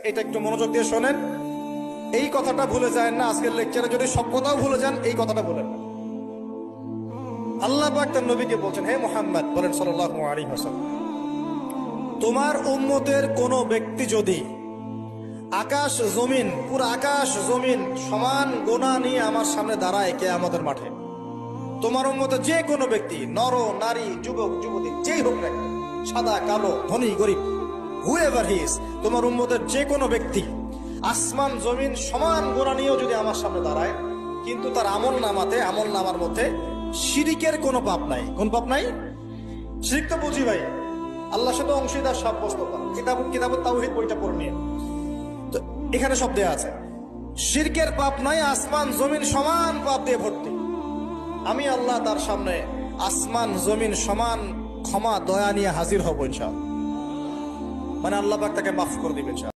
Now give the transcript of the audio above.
এটা একটু মনোযোগ দিয়ে শোনেন, এই কথাটা ভুলে যায় না। আজকের লেকচারে যদি সব কথাও ভুলে যান, এই কথাটা ভুলেন না। আল্লাহ পাক তার নবীকে বলছেন, হে মুহাম্মদ বলেন সাল্লাল্লাহু আলাইহি ওয়াসাল্লাম, তোমার উম্মতের কোন ব্যক্তি যদি আকাশ জমিন, পুরো আকাশ জমিন সমান গোনা নিয়ে আমার সামনে দাঁড়ায় কিয়ামতের মাঠে, তোমার উম্মতের যে কোনো ব্যক্তি, নর নারী যুবক যুবতী যেই হোক না, সাদা কালো ধনী গরিব, হুএভার হি ইজ, তোমার উম্মতের যে কোনো ব্যক্তি আসমান জমিন সমান গোনা নিয়েও যদি আমার সামনে দাঁড়ায়, কিন্তু তার আমল নামার মধ্যে শিরিকের কোনো পাপ নাই। কোন পাপ নাই? শিরিক তো বুঝি ভাই, আল্লাহর সাথে অংশীদার সাব্যস্ত করা। কিতাব তাওহীদ বইটা পড়ে নিয়ে, তো এখানে সব দেয়া আছে। শিরকের পাপ নাই, আসমান জমিন সমান পাপ দিয়ে ভর্তি। আমি আল্লাহ তার সামনে আসমান জমিন সমান ক্ষমা দয়া নিয়ে হাজির হব ইনশাআল্লাহ। মানে আল্লাহ পাক তাকে মাফ করে দিবেন ইনশাআল্লাহ।